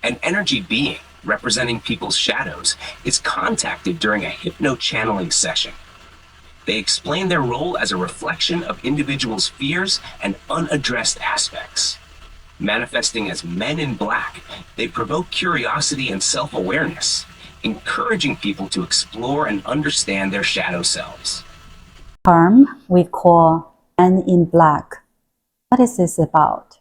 An energy being representing people's shadows is contacted during a hypno channeling session. They explain their role as a reflection of individuals' fears and unaddressed aspects. Manifesting as men in black, they provoke curiosity and self-awareness, encouraging people to explore and understand their shadow selves. Term we call men in black. What is this about?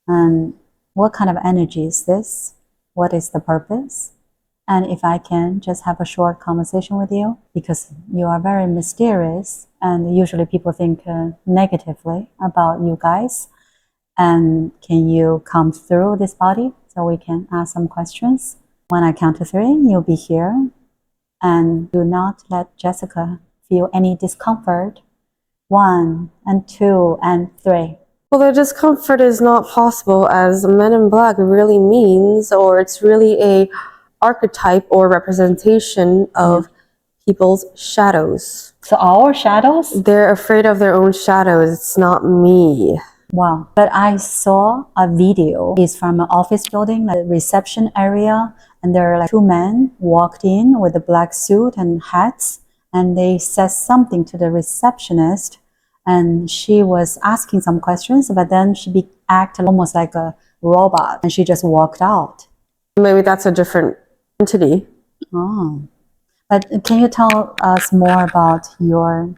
And what kind of energy is this? What is the purpose? And if I can just have a short conversation with you, because you are very mysterious and usually people think negatively about you guys. And can you come through this body so we can ask some questions? When I count to 3, you'll be here. And do not let Jessica feel any discomfort. 1 and 2 and 3. Well, the discomfort is not possible, as men in black really means, or it's really a archetype or representation of people's shadows. So our shadows? They're afraid of their own shadows. It's not me. Wow. But I saw a video. It's from an office building, like a reception area. And there are like 2 men walked in with a black suit and hats. And they said something to the receptionist. And she was asking some questions, but then she acted almost like a robot. And she just walked out. Maybe that's a different entity. Oh. But can you tell us more about your,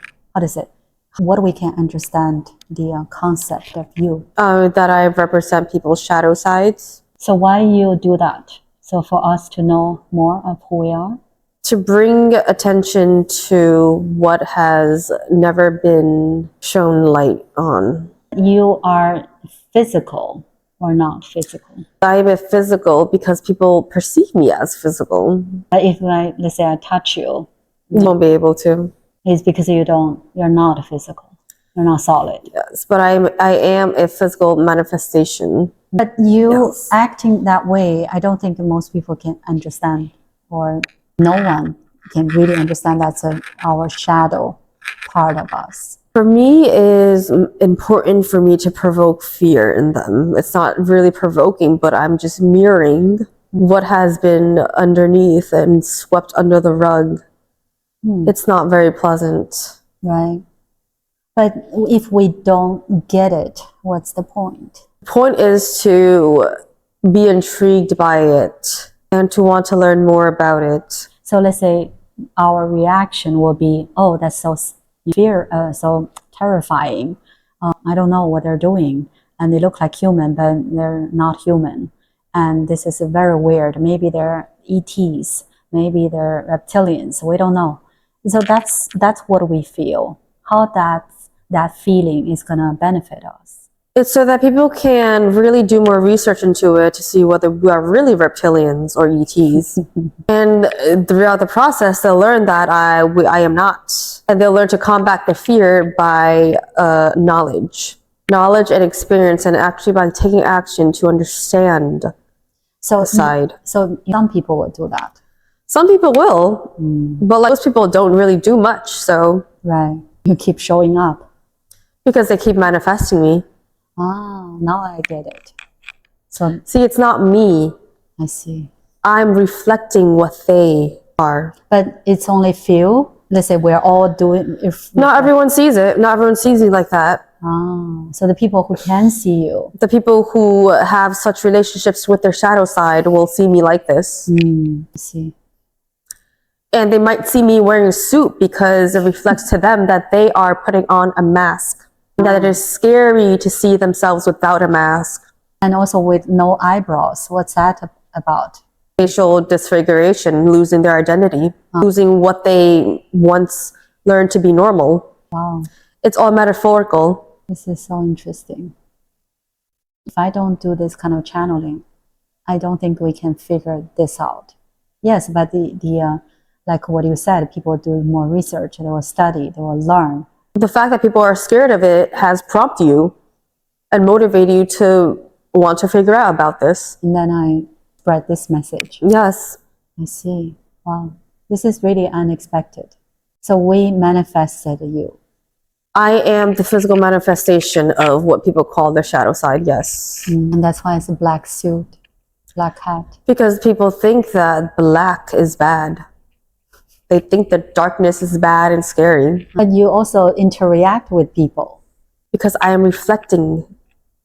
what we can understand the concept of you? That I represent people's shadow sides. So why you do that? So for us to know more of who we are? To bring attention to what has never been shown light on. You are physical or not physical? I'm a physical because people perceive me as physical. If let's say I touch you, You won't be able to. it's because you're not physical. You're not solid. Yes, but I am a physical manifestation. But you Yes. acting that way, I don't think most people can understand, or no one can really understand that's our shadow part of us. For me, it is important for me to provoke fear in them. It's not really provoking, but I'm just mirroring what has been underneath and swept under the rug. It's not very pleasant. Right. But if we don't get it, what's the point? The point is to be intrigued by it and to want to learn more about it. So let's say our reaction will be, oh, that's so so terrifying. I don't know what they're doing. And they look like human, but they're not human. And this is very weird. Maybe they're ETs. Maybe they're reptilians. We don't know. So that's what we feel. How that feeling is going to benefit us. It's so that people can really do more research into it to see whether we are really reptilians or ETs. And throughout the process, they'll learn that I am not. And they'll learn to combat the fear by knowledge and experience, and actually by taking action to understand the side. So some people will do that. Some people will, but like most people don't really do much. So right, you keep showing up because they keep manifesting me. Ah, now I get it. So see, it's not me. I see. I'm reflecting what they are. But it's only few. Let's say we're all doing. Not everyone sees it. Not everyone sees me like that. Ah, so the people who can see you, the people who have such relationships with their shadow side, will see me like this. I see. And they might see me wearing a suit because it reflects to them that they are putting on a mask. That it is scary to see themselves without a mask. And also with no eyebrows. What's that about? Facial disfiguration, losing their identity, losing what they once learned to be normal. Wow. It's all metaphorical. This is so interesting. If I don't do this kind of channeling, I don't think we can figure this out. Yes, but the like what you said, people do more research, they will study, they will learn. The fact that people are scared of it has prompted you and motivated you to want to figure out about this. And then I spread this message. Yes. I see. Wow. This is really unexpected. So we manifested you. I am the physical manifestation of what people call their shadow side, yes. And that's why it's a black suit. Black hat. Because people think that black is bad. They think that darkness is bad and scary. But you also interact with people. Because I am reflecting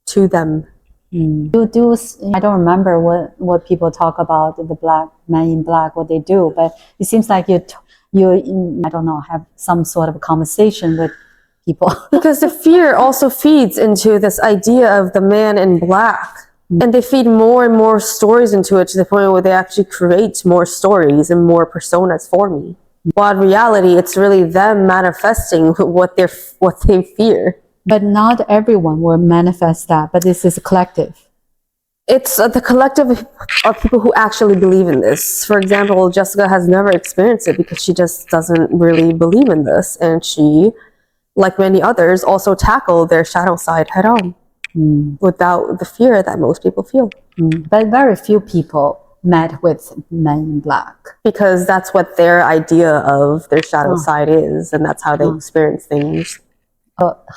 to them. You do. I don't remember what people talk about the black man in black, what they do, but it seems like you I don't know, have some sort of conversation with people. Because the fear also feeds into this idea of the man in black. And they feed more and more stories into it to the point where they actually create more stories and more personas for me. While in reality, it's really them manifesting what they fear. But not everyone will manifest that, but this is a collective. It's the collective of people who actually believe in this. For example, Jessica has never experienced it because she just doesn't really believe in this. And she, like many others, also tackle their shadow side head on without the fear that most people feel. But very few people met with men in black. Because that's what their idea of their shadow side is, and that's how they experience things.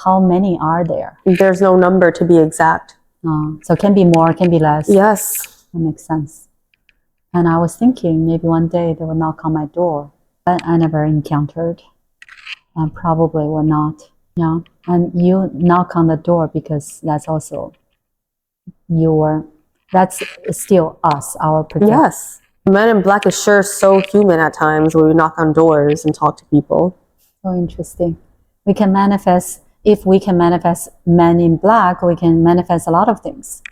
How many are there? There's no number to be exact. So it can be more, can be less. Yes. That makes sense. And I was thinking maybe one day they will knock on my door. But I never encountered. And probably will not. Yeah. And you knock on the door because that's also that's still us, our projection. Yes. Men in black is sure so human at times where we knock on doors and talk to people. So interesting. We can manifest, if we can manifest men in black, we can manifest a lot of things.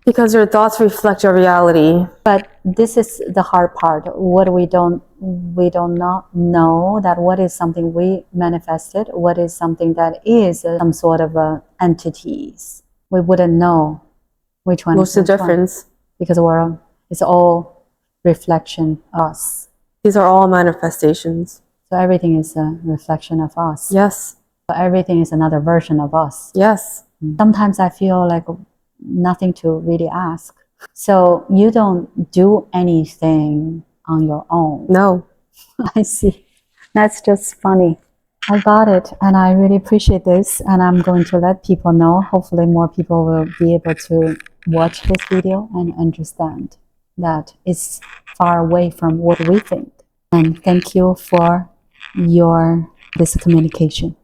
Because your thoughts reflect your reality. But this is the hard part. What we don't not know that what is something we manifested, what is something that is some sort of entities. We wouldn't know which one. What's the difference? Because it's all reflection of us. These are all manifestations. So everything is a reflection of us. Yes. So everything is another version of us. Yes. Sometimes I feel like nothing to really ask. So you don't do anything on your own. No. I see. That's just funny. I got it. And I really appreciate this. And I'm going to let people know. Hopefully more people will be able to watch this video and understand that it's far away from what we think. And thank you for this communication.